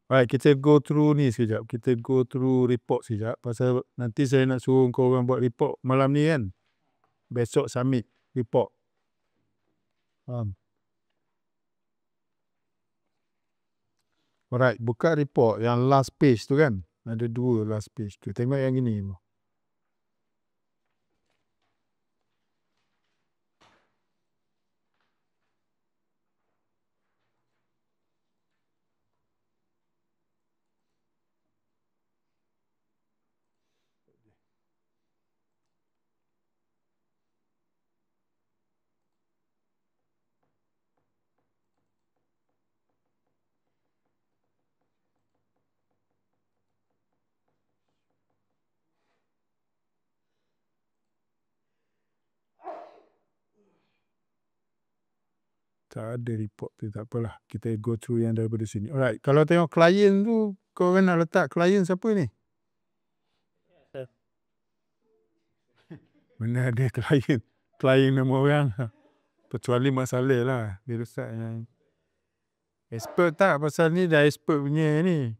Alright, kita go through ni sekejap. Kita go through report sekejap. Pasal nanti saya nak suruh kau orang buat report malam ni kan. Besok submit report. Alright, buka report yang last page tu kan. Ada 2 last page tu. Tengok yang ini. Tak ada report tu, tak apalah. Kita go through yang daripada sini. Alright, kalau tengok klien tu, kau orang nak letak klien siapa ni? Mana ada klien? Klien nama orang. Kecuali masalah lah. Dia letak yang expert tak? Pasal ni dah expert punya ni.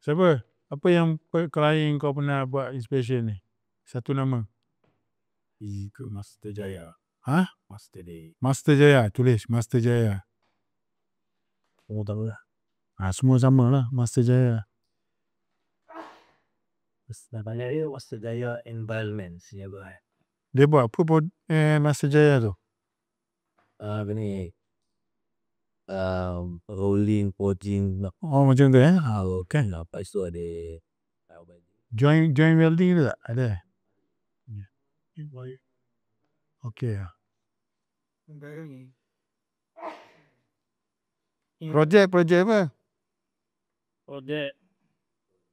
Siapa? Apa yang klien kau pernah buat inspection ni? Satu nama. Ke Master Jaya. Ha? Master Day. Master Jaya. Tulis Master Jaya. Oh, tahu lah. Semua sama lah. Master Jaya. Namanya dia Master Jaya Environment. Dia buat apa Master Jaya tu? Ni rolling, forging. Oh, macam tu Kan apa itu ada joint welding tu tak? Ada. Okay lah. Projek apa? projek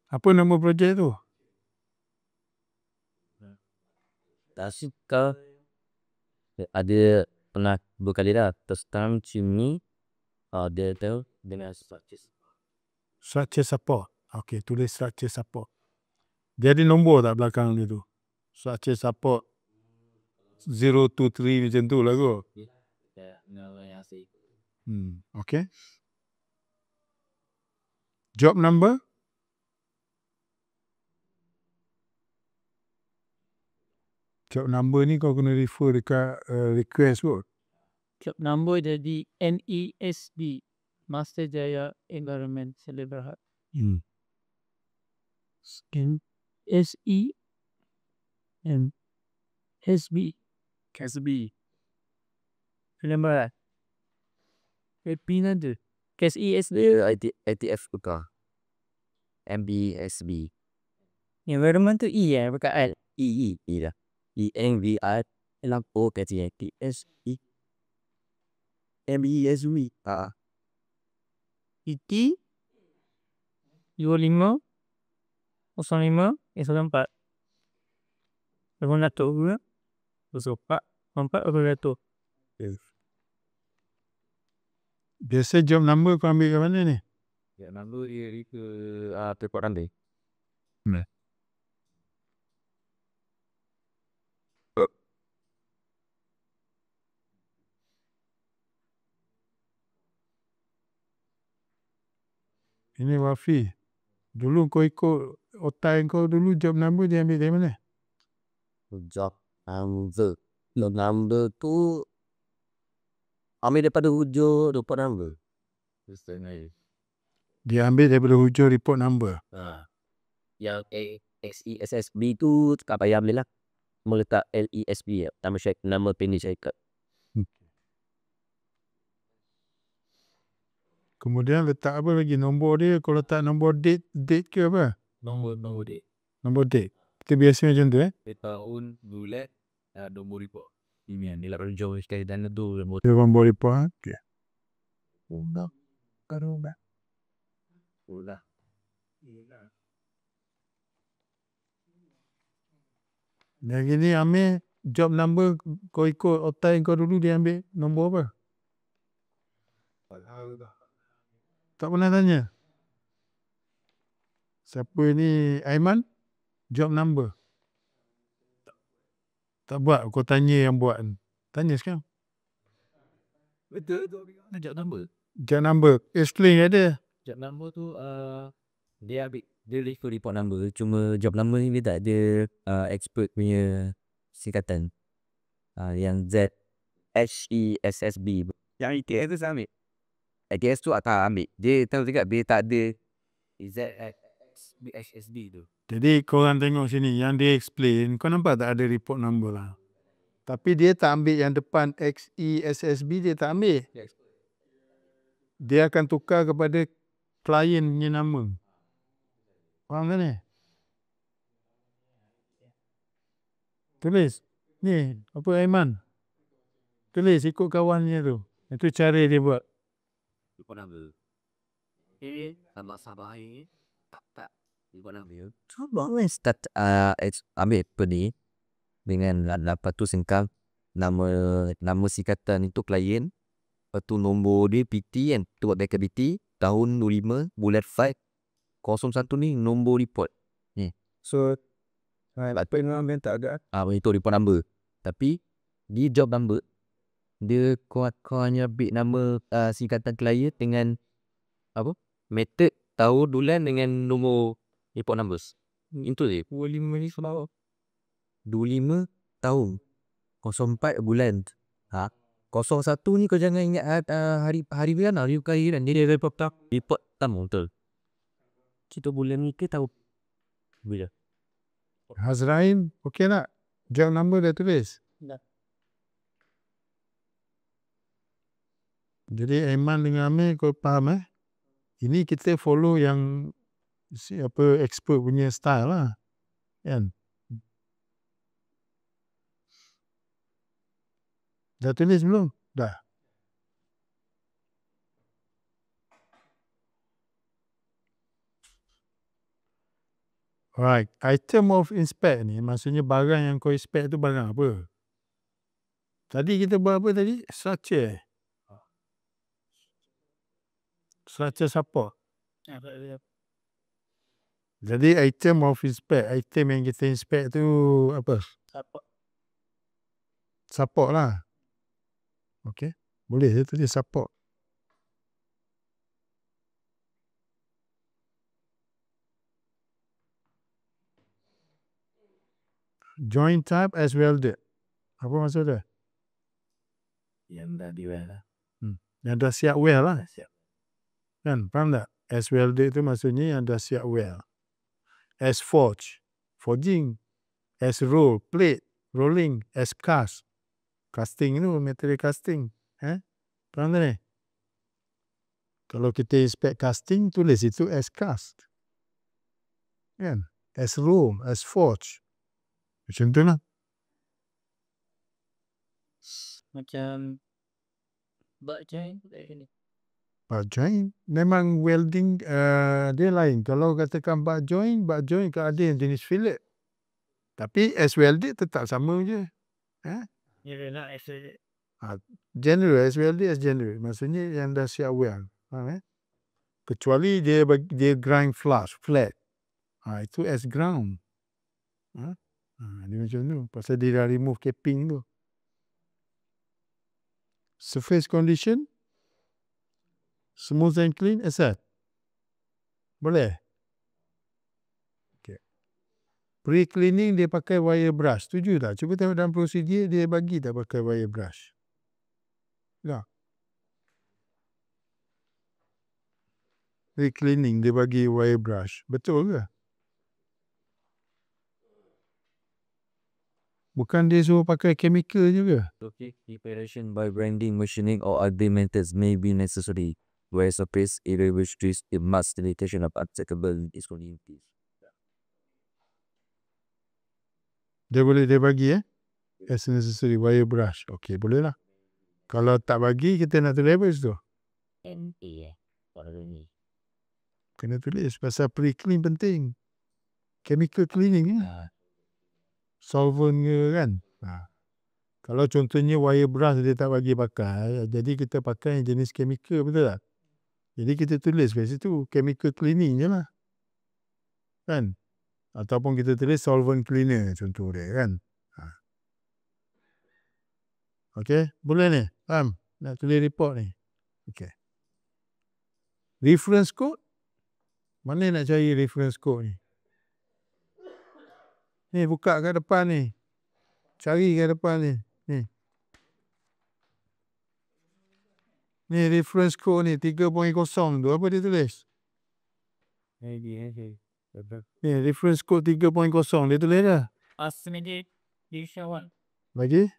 Apa nama projek tu? tasik ke ada pernah berkali dah testam chimney dia tu dengan Structure support. Okay, tulis structure support. Dia ada nombor tak belakang dia tu? Structure support 0 to 3 macam tu lah kot. Okay. Job number? Job number ni kau kena refer dekat request kot. Job number jadi NESB, Master Jaya Environment Berhad. SE and SB. KSB. Remember that? Pindah tu. KSESB. ATF buka. MBSB. Environment tu E bukan L. E dah. ENVR lampu KTSE. MBSB. IT 25 05 14 Dato' 4 Dato'. Biasa job number kau ambil kat mana ni? Ya, number dia ke Tekok Rantai. Ini Wafi. Dulu kau ikut otai kau dulu job number dia ambil dari mana? Job number tu ambil daripada hujung report number. Dia ambil daripada hujung report number. Yang SESSB tu tak payah ambil lah. Meletak LESB nama pendek syarikat. Kemudian letak apa lagi? Nombor dia, kau letak nombor date ke apa? Nombor date. Nombor date. Kita biasa macam tu Tahun, bulan, nombor report. Ini yang nilai jauh sekali dan itu nombor report. Okay. Yang ini ambil job number kau ikut otai kau dulu dia ambil nombor apa? Tak pernah tanya. Siapa ni Aiman? Job number. Tak buat, kau tanya yang buat. Tanya sekarang. Betul tu job number. Job number. Explain ada. Job number tu dia refer report number, cuma job number ni dia tak ada expert punya singkatan. Yang ZHESSB. Yang ITS tu saya ambil. ITS tu tak ambil. Dia tahu juga dia tak ada ZHSB tu. Jadi korang tengok sini, yang dia explain, kau nampak tak ada report number lah. Tapi dia tak ambil yang depan XESSB, dia tak ambil. Dia akan tukar kepada klien punya nama. Faham tak ni? Tulis. Ni, apa Aiman? Tulis ikut kawannya tu. Itu cara dia buat. Report number. Sama sabar ni. Tak. Report number. Cuba start ambil apa ni dengan lepas tu singkat nama singkatan itu klien. Lepas tu nombor dia PT kan. Tu buat backup PT tahun 25 bulan 5 01 ni nombor report. Ni. So, apa yang tak ada? Itu report number. Tapi di job number dia kau hanya ambil nama singkatan klien dengan apa? Method, tahun, bulan dengan nombor report numbers. Itu je. 25 ni sebab 25 tahun. 04 bulan. 01 ni kau jangan ingat hari bulan hari kelahiran. Dia report tak. Report tamu betul. Kita bulan ni ke tahu. Bila? Hazrain, okey tak? Job number dah tulis? Dah. Jadi Aiman dengan Amir kau faham Ini kita follow yang expert punya style lah. Kan? Dah tulis belum? Dah. Alright, item of inspect ni maksudnya barang yang kau inspect tu barang apa? Tadi kita buat apa tadi? Structure. Structure support. Jadi item of inspect, item yang kita inspect tu apa? Support lah. Okey. Boleh je tulis support. Joint type as welded. Apa maksud dia? Yang dah di-weld lah. Yang dah siap weld lah. Siap. Kan? Faham tak? As welded tu maksudnya yang dah siap weld. As forge, forging. As roll, plate, rolling. As cast. Casting tu, material casting. Faham tak ni? Kalau kita inspect casting, tulis itu as cast. Kan? As roll, as forge. Macam tu lah. macam butt joint ni. Butt joint memang welding dia lain. Kalau katakan butt joint kan ada yang jenis fillet. Tapi as welded tetap sama je. Ya nak as General as welded as general. Maksudnya yang dah siap weld. Kecuali dia grind flat. Itu as ground. Dia macam tu. Pasal dia dah remove capping tu. Surface condition smooth and clean asal. Boleh? Okay. Pre-cleaning dia pakai wire brush. Setuju tak? Cuba tengok dalam prosedur dia bagi tak pakai wire brush. Tak. Pre-cleaning dia bagi wire brush. Betul ke? Bukan dia suruh pakai chemical juga. Okay, preparation by grinding, machining or other methods may be necessary. Where surface area which is a mass limitation of uncheckable discontinuities. Dia bagi as necessary wire brush. Okay, boleh lah. Kalau tak bagi, kita nak tulis apa tu? NA kalau ni. Kena tulis pasal pre-clean penting. Chemical cleaning solvent ke kan. Kalau contohnya wire brush dia tak bagi pakai, jadi kita pakai jenis chemical, betul tak? Jadi kita tulis kat situ chemical cleaning je lah. Kan? Ataupun kita tulis solvent cleaner contoh dia kan. Okey, boleh ni? Faham? Nak tulis report ni. Okey. Reference code. Mana nak cari reference code ni? Ni buka kat depan ni. Cari kat depan ni. Ni. Ni reference code ni 3.0 tu apa dia tulis? Ni reference code 3.0 dia tulis dah. Asmedi Division 1. Lagi?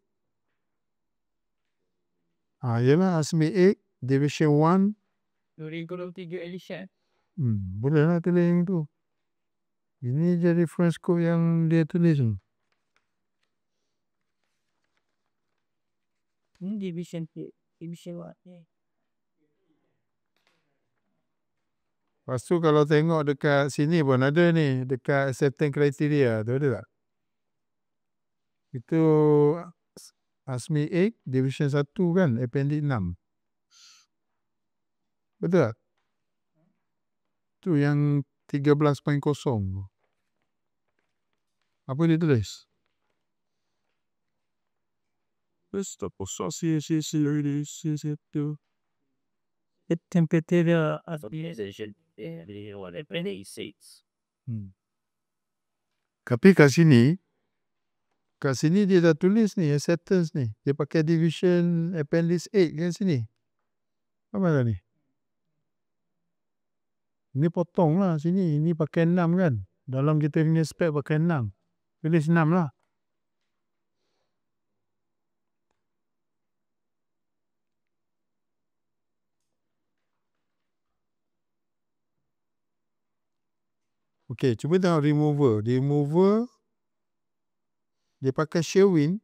Yelah ASME 8 Division 1. 2023 edition. Boleh lah tulis yang tu. Ini je reference code yang dia tulis tu. Ini Division 1 ni. Lepas tu kalau tengok dekat sini pun ada ni, dekat acceptance criteria tu ada tak? Itu ASME 8 Division 1 kan, appendix 6. Betul tak? Tu yang 13.0. Apa dia tulis? Temperature aspiration. Appendix 6. Tapi kat sini dia dah tulis ni, acceptance ni. Dia pakai division appendix 8 kat sini. Apa dah ni? Ini potong lah sini. Ini pakai 6 kan. Dalam kita punya spek pakai 6. Tulis 6 lah. Okey, cuba tengok remover. Remover dia pakai Sherwin.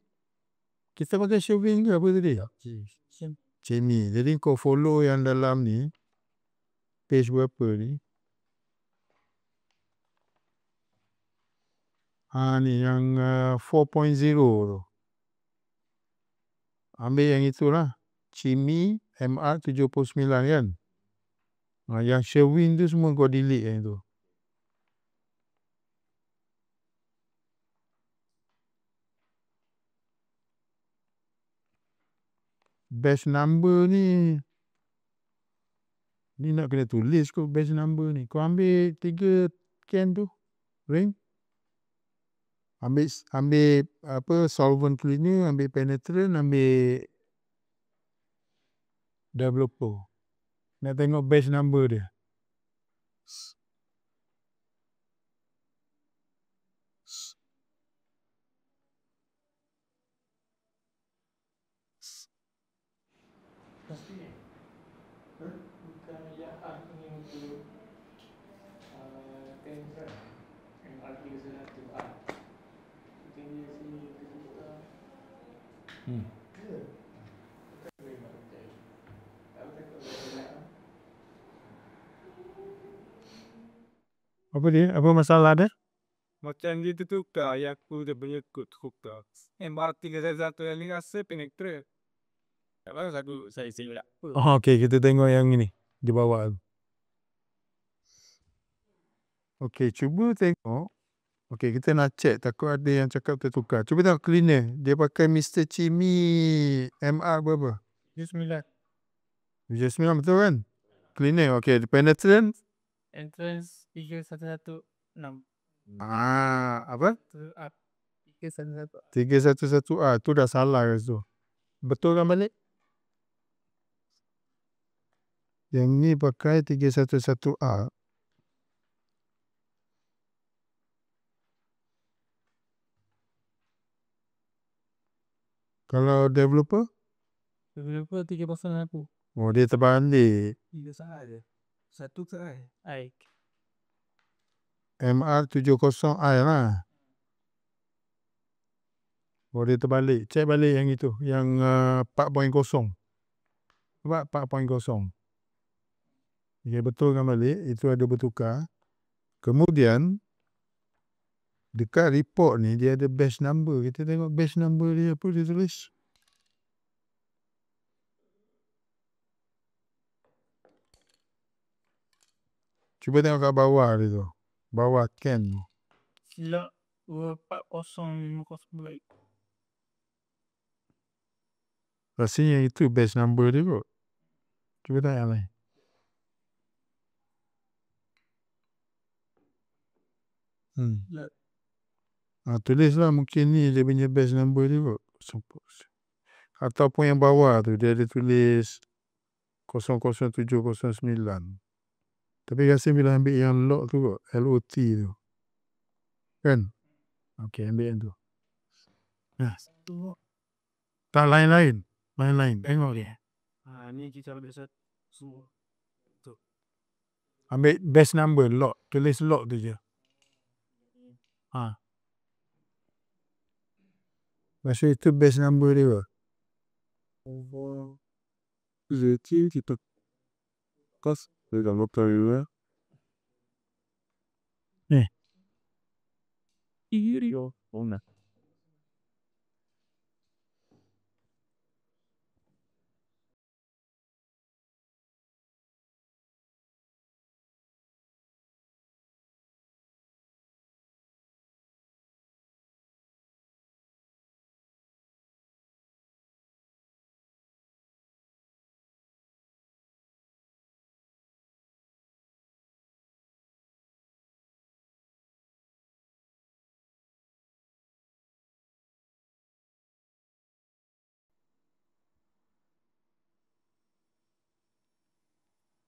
Kita pakai Sherwin ke apa tadi? Ni. Jadi kau follow yang dalam ni. Page berapa ni? Ni yang 4.0 tu. Ambil yang itulah. CIMI MR79 kan. Yang Sherwin tu semua kau delete yang tu. Batch number ni nak kena tulis kot batch number ni. Kau ambil 3 can tu. Ring. Ambil apa solvent cleaner, ambil penetrant, ambil developer. Nak tengok batch number dia. Apa dia? Apa masalah dia? Macam dia tu tukar yang aku dah punya kod tukar. MR311 yang ni rasa penetrate. Tak bagus aku saya silap. Okey, kita tengok yang ini di bawah tu. Okey, cuba tengok. Okey, kita nak check takut ada yang cakap tertukar. Cuba tengok cleaner. Dia pakai Mr. Chimi MR berapa? 9. 9 betul kan? Cleaner. Okey, penetrant. Entrance 3116. Apa? 311. 311A. Tu dah salah kat situ. Betul kan balik? Yang ni pakai 311A. Kalau developer? Developer 301. Oh, dia terbalik. 3 salah je. Satu ke I? MR70I lah. Oh, dia terbalik. Cek balik yang itu. Yang 4.0. Nampak 4.0. Okay, betul kan balik. Itu ada bertukar. Kemudian, dekat report ni, dia ada batch number. Kita tengok batch number dia apa dia tulis. Cuba tengok kat bawah dia tu. Bawah can tu. Silap 24050. Rasanya itu batch number dia kot. Cuba tengok yang lain. Tulislah mungkin ni dia punya batch number dia kot. Ataupun yang bawah tu dia ada tulis 00709. Tapi rasa bila ambil yang lot tu kot, LOT tu. Kan? Okey, ambil yang tu. Nah. Tak lain-lain. Lain-lain. Tengok dia. Ni kita ambil satu. Ambil batch number, lot. Tulis lot tu je. Maksud itu batch number dia kot. Jadi kita kas dalam lokal juga. Iyo.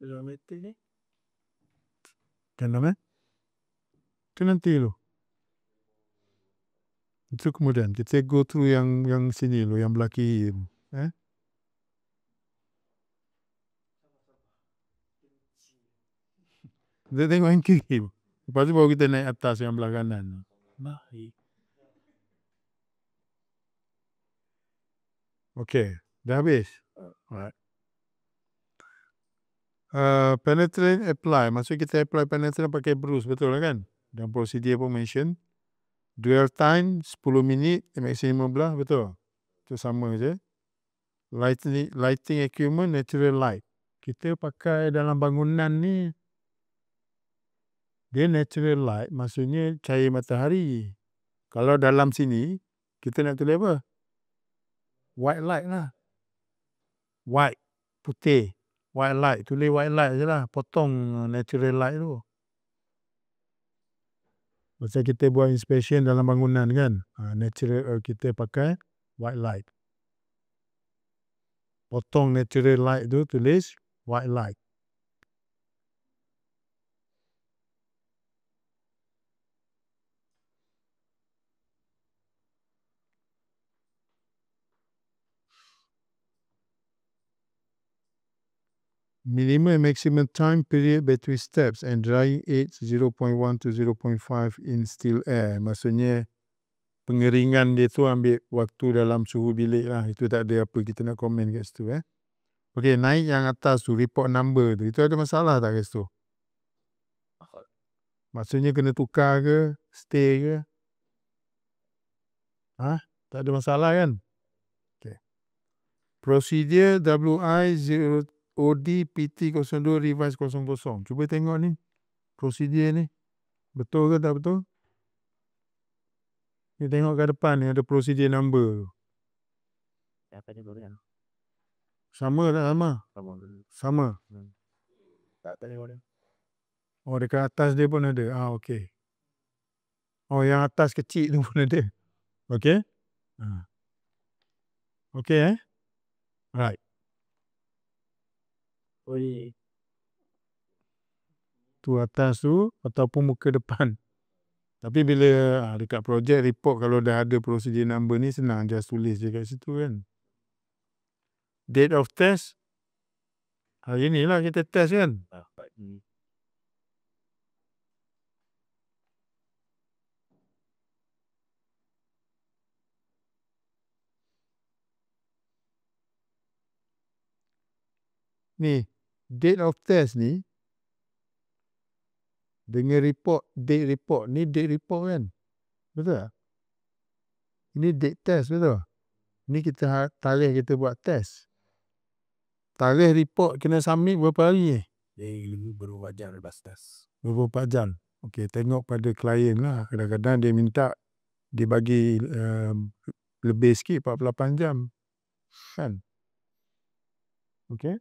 Kilometer ni. Kenapa? Itu nanti lo. Itu kemudian kita go through yang sini lo, yang belah kiri. Kita tengok yang kiri. Lepas tu baru kita naik atas yang belah kanan. Okey, dah habis. Alright. Penetrate apply. Maksud kita apply penetrate pakai brush, betul lah kan? Dan prosedur pun mention. Dwell time 10 minit, maksimum 15, betul? Itu sama je. Lighting equipment, natural light. Kita pakai dalam bangunan ni, dia natural light, maksudnya cahaya matahari. Kalau dalam sini, kita nak tulis apa? White light lah. White, putih. White light, tulis white light je lah. Potong natural light tu. Masa kita buat inspection dalam bangunan kan, natural kita pakai white light. Potong natural light tu, tulis white light. Minimum and maximum time period between steps and drying age 0.1 to 0.5 in still air. Maksudnya pengeringan dia tu ambil waktu dalam suhu bilik lah. Itu tak ada apa kita nak komen kat situ. Okey, naik yang atas tu, report number tu. Itu ada masalah tak kat situ? Maksudnya kena tukar ke, stay ke? Tak ada masalah kan? Okay. Procedure WI 0 OD PT02 revise 00. Cuba tengok ni. Prosedur ni. Betul ke tak betul? Ni tengok ke depan ni ada prosedur number tu. Sama tak sama? Sama. Tak tengok dia. Oh, dekat atas dia pun ada. Okey. Oh, yang atas kecil tu pun ada. Okey? Okey Right. Tu atas tu ataupun muka depan. Tapi bila dekat project report kalau dah ada prosedur number ni senang just tulis je kat situ kan. Date of test. Hari ni lah kita test kan. Ni date of test ni dengan report, date report. Ni date report kan? Betul tak? Ini date test, betul? Ni kita tarikh kita buat test. Tarikh report kena submit berapa hari ni? Berapa jam lepas test. 24 jam. Okey, tengok pada klien lah. Kadang-kadang dia minta dia bagi lebih sikit 48 jam. Kan? Okey.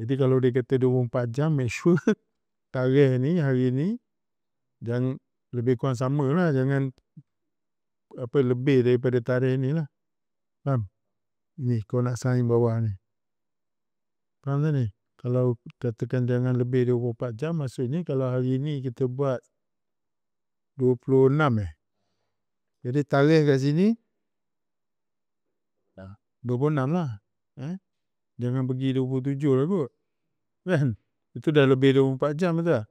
Jadi kalau dia kata 24 jam, make sure tarikh ni, hari ni, lebih kurang sama lah, jangan lebih daripada tarikh ni lah. Faham? Ni kau nak sign bawah ni. Faham tak ni? Kalau katakan jangan lebih 24 jam, maksudnya kalau hari ni kita buat 26 jadi tarikh kat sini 26 lah. Jangan pergi 27 lah kot. Kan? Itu dah lebih 24 jam, betul tak?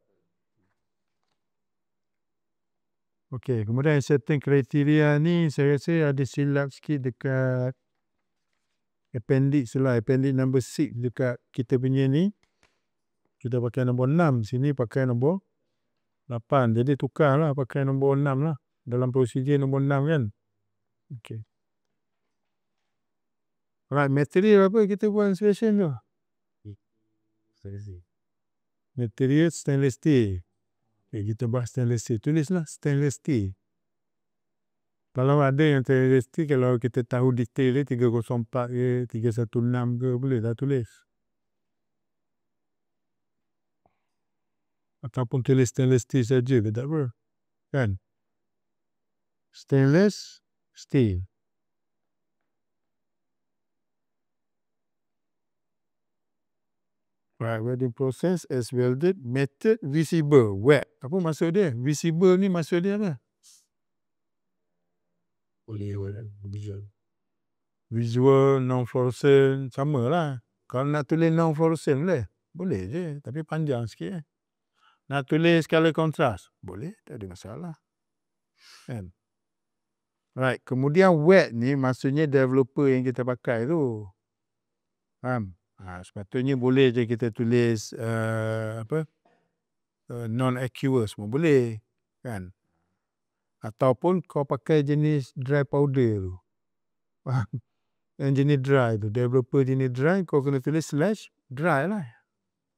Okey, kemudian certain kriteria ni saya rasa ada silap sikit dekat appendix lah, appendix number 6 dekat kita punya ni. Kita pakai nombor 6, sini pakai nombor 8. Jadi tukarlah pakai nombor 6 lah. Dalam prosedur nombor 6 kan. Okey. Alright, material apa kita buat inspection tu? Material stainless steel. Okay, kita bahas stainless steel. Tulislah stainless steel. Kalau ada yang stainless steel, kalau kita tahu detail dia 304 ke, 316 ke, boleh dah tulis. Ataupun tulis stainless steel saja ke, tak apa. Kan? Stainless steel. Right, welding process as welded, method visible, wet. Apa maksud dia? Visible ni maksud dia apa? Visual, non-fluorescent, sama lah. Kalau nak tulis non-fluorescent boleh? Boleh je, tapi panjang sikit. Nak tulis color contrast? Boleh, tak ada masalah. Kan? Right, kemudian wet ni maksudnya developer yang kita pakai tu. Faham? Sepatutnya boleh je kita tulis non-aqueous pun boleh, kan? Ataupun kau pakai jenis dry powder tu. Faham? Yang jenis dry tu, developer jenis dry, kau kena tulis slash dry lah.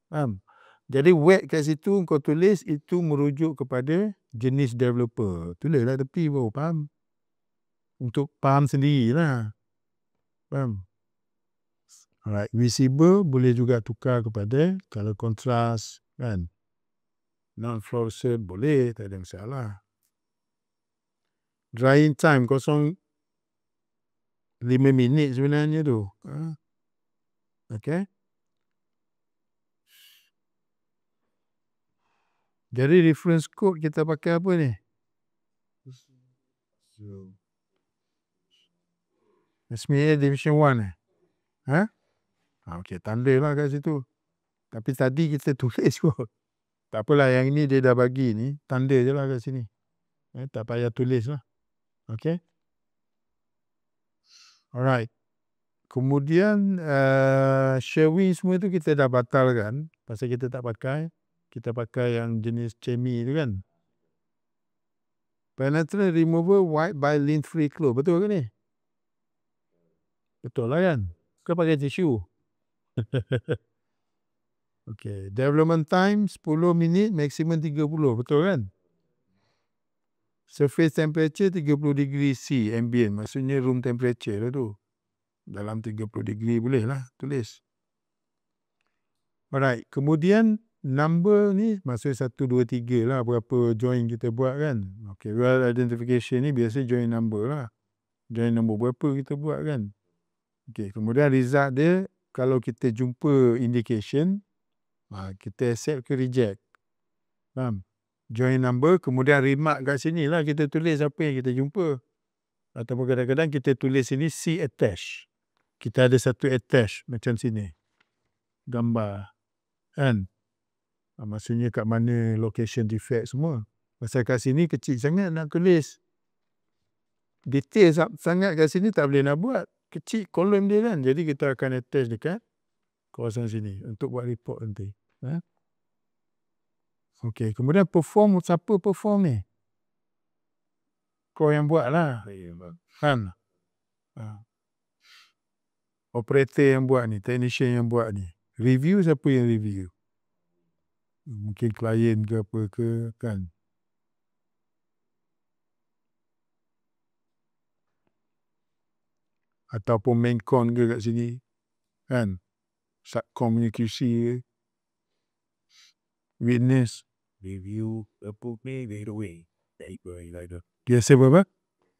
Faham? Jadi wet kat situ kau tulis itu merujuk kepada jenis developer. Tulislah tepi baru faham. Untuk faham sendirilah. Faham? Alright, visible boleh juga tukar kepada color contrast, kan? Non-fluorescent boleh, tak ada masalah. Drying time 5 minit sebenarnya tu. Okay. Jadi reference code kita pakai apa ni? SME Division 1 Okey, tanda lah kat situ. Tapi tadi kita tulis kot. Tak apalah, yang ini dia dah bagi ni, tanda je lah kat sini. Tak payah tulis lah. Okey. Alright. Kemudian sherwin semua tu kita dah batalkan. Pasal kita tak pakai. Kita pakai yang jenis cemi tu kan. Penetrant remover wipe by lint free cloth. Betul ke ni? Betul lah kan? Kau pakai tisu. Okay. Development time 10 minit, maksimum 30. Betul kan? Surface temperature 30 degree C ambient. Maksudnya room temperature lah tu. Dalam 30 degree boleh lah tulis. Alright. Kemudian number ni maksudnya 1, 2, 3 lah berapa join kita buat kan. Okay. Weld identification ni biasa join number lah. Join number berapa kita buat kan. Okay. Kemudian result dia kalau kita jumpa indication, kita accept ke reject. Faham? Join number, kemudian remark kat sini lah kita tulis apa yang kita jumpa. Ataupun kadang-kadang kita tulis sini C attach. Kita ada satu attach macam sini. Gambar. Kan? Maksudnya kat mana location defect semua. Pasal kat sini kecil sangat nak tulis. Detail sangat kat sini tak boleh nak buat. Kecil kolom dia kan. Jadi kita akan attach dekat kawasan sini untuk buat report nanti. Okey, kemudian perform, siapa perform ni? Kau yang buat lah. Kan? Operator yang buat ni, technician yang buat ni. Review, siapa yang review? Mungkin klien ke apa ke, kan? Ataupun main con ke kat sini. Kan? Subcom punya QC ke. Witness. Review, approve me, right away. Biasa berapa?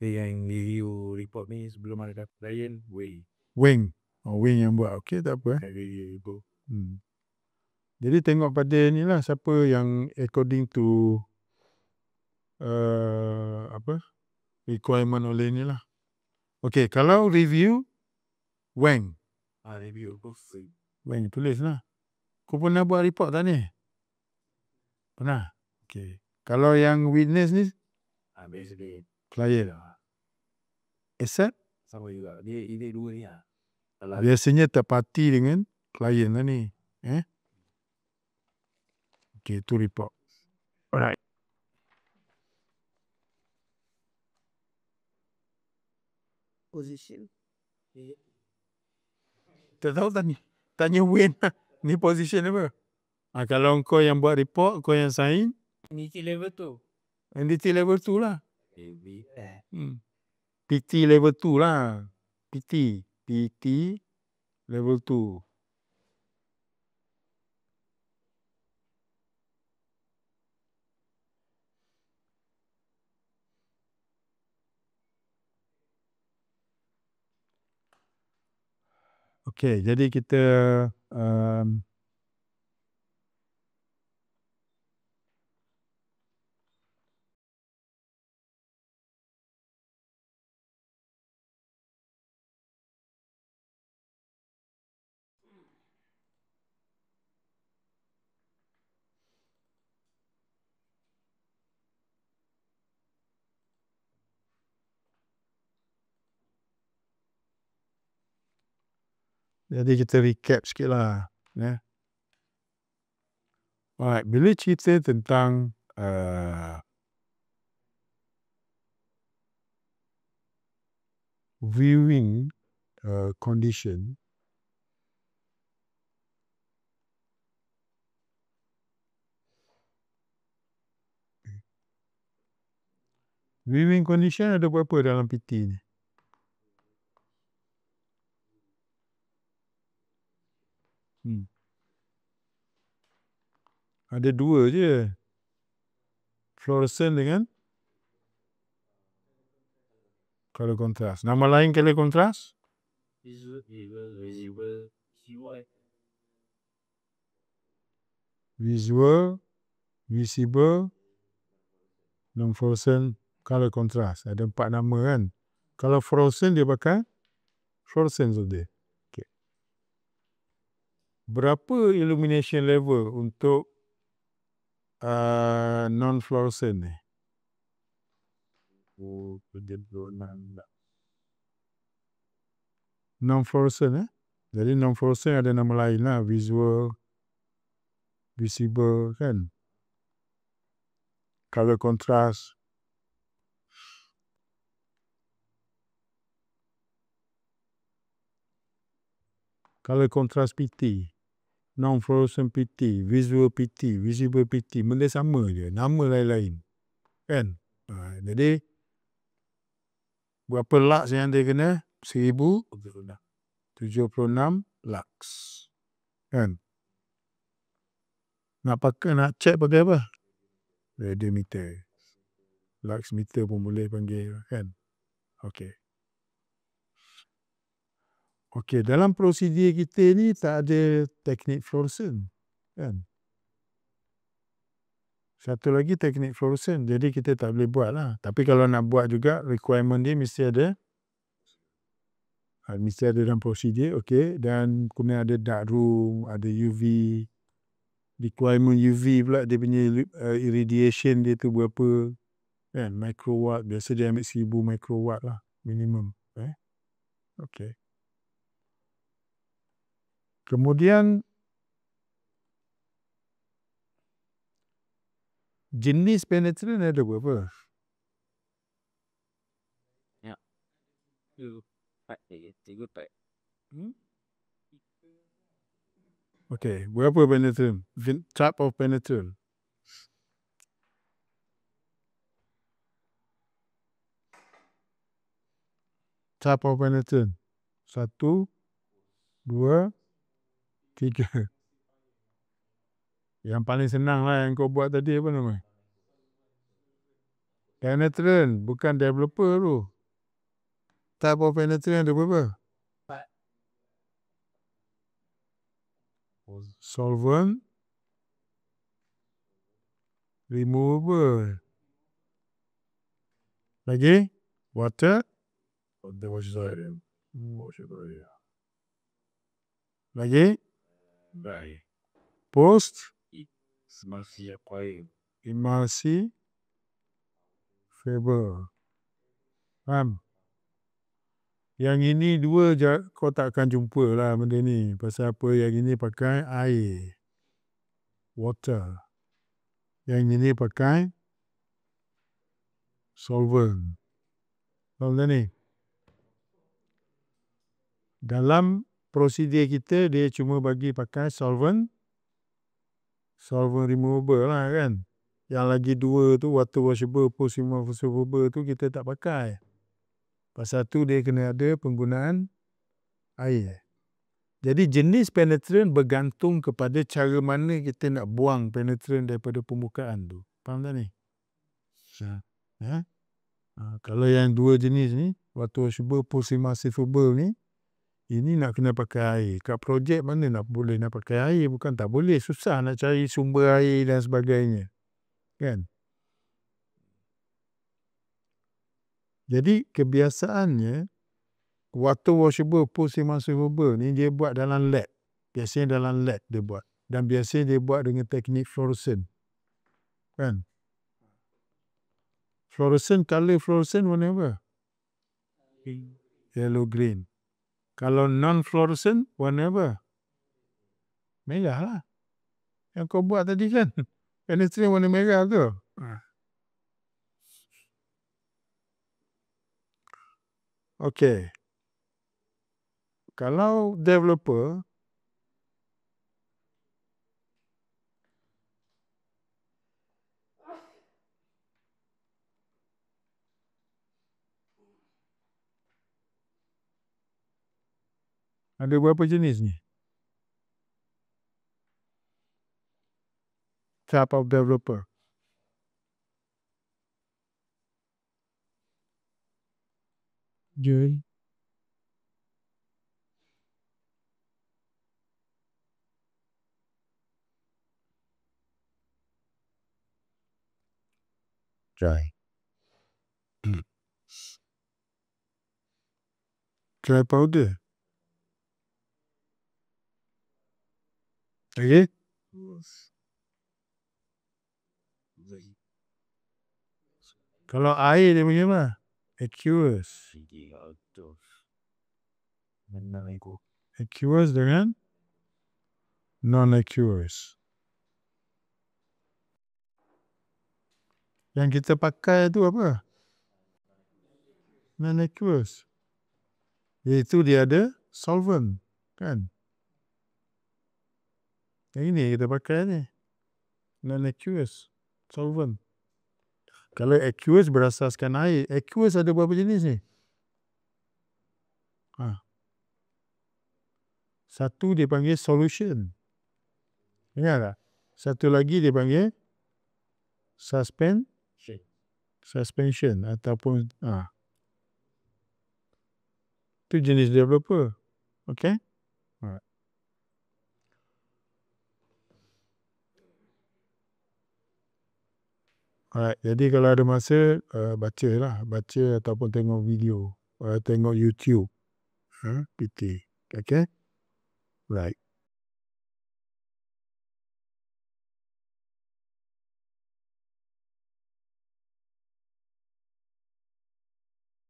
Yang review report ni sebelum ada klien, Wing. Oh, Wing yang buat. Okey, tak apa. review Jadi tengok pada ni lah, siapa yang according to apa requirement oleh ni lah. Okey, kalau review Wang. review apa? Wang tulis lah. Kau pernah buat report tak ni? Pernah? Okey. Kalau yang witness ni Basically klien. Accept? sama juga. Dia dua ni lah. Biasanya terparti dengan klien lah ni. Okey, itu report. Alright. Position. Tak tahu tanya Wayne lah. Ni position apa? Kalau kau yang buat report, kau yang sign, Ini level tu. NDT level 2 lah. Heavy. PT level 2 lah. PT level 2. Okey, jadi kita recap sikit lah. Alright, bila cerita tentang viewing condition, viewing condition ada berapa dalam PT ni? Ada dua je. Fluorescent dengan color contrast. Nama lain color contrast? Visual, visible, non-fluorescent, color contrast. Ada 4 nama kan. Kalau fluorescent dia pakai fluorescent saja. Okay. Berapa illumination level untuk non-fluorescent ni? 76. Non-fluorescent Jadi non-fluorescent ada nama lain lah. Visual, visible kan. Color contrast. Color contrast PT. Non-fluorescent PT. Visual PT. Visible PT. Benda sama je. Nama lain-lain. Kan? Jadi berapa lux yang dia kena? 1076 lux. Kan? Nak check pakai apa? Radiometer. Lux meter pun boleh panggil kan. Okey. Okey, dalam prosedur kita ni tak ada teknik fluorescent kan. Satu lagi teknik fluorescent, jadi kita tak boleh buat lah. Tapi kalau nak buat juga requirement dia mesti ada dalam prosedur, okey, dan kemudian ada dark room, ada UV, requirement UV pula dia punya irradiation dia tu berapa kan, microwatt, biasa dia ambil 1000 microwatt lah minimum. Okey. Kemudian jenis penetrant ada berapa? Okey, berapa penetrant? Type of penetrant. Type of penetrant. 1, 2, 3. Yang paling senang lah yang kau buat tadi apa nama? Penetrant, bukan developer tu. Type of penetrant tu apa? Solvent removable. Lagi? Water. Lagi? Post. Emulsi. Faber. Faham? Yang ini dua kau takkan jumpa lah benda ni. Pasal apa? Yang ini pakai air. Water. Yang ini pakai solvent. Solvent ni. Dalam prosedur kita dia cuma bagi pakai solvent removable lah kan. Yang lagi dua tu water washable, post immovable tu kita tak pakai. Pasal tu dia kena ada penggunaan air. Jadi jenis penetrant bergantung kepada cara mana kita nak buang penetrant daripada permukaan tu. Faham tak ni? Ya? Kalau yang dua jenis ni, water washable, post immovable ni, ini nak kena pakai air. Kat projek mana nak boleh nak pakai air? Bukan tak boleh. Susah nak cari sumber air dan sebagainya. Kan? Jadi kebiasaannya water washable, post immovable ni dia buat dalam lab. Biasanya dalam lab dia buat. Dan biasanya dia buat dengan teknik fluorescent. Kan? Fluorescent, color fluorescent warna apa? Yellow green. Kalau non-fluorescent, warna apa? Merah lah. Yang kau buat tadi kan? Penetrant warna merah tu. Okey. Kalau developer, ada berapa jenis ni? Type of developer. Joy. Dry. Dry powder. Lagi? Kalau air dia punya apa? Aqueous. Aqueous dengan non-aqueous. Yang kita pakai tu apa? Non-aqueous. Iaitu dia ada solvent. Kan? Yang ini kita pakai ni. Non-aqueous. Solvent. Kalau aqueous berasaskan air. Aqueous ada berapa jenis ni? Satu dia panggil solution. Ingat tak? Satu lagi dia panggil suspension ataupun itu jenis developer. Okay? Alright. Jadi kalau ada masa baca ataupun tengok video, tengok YouTube PT. Okay? Right.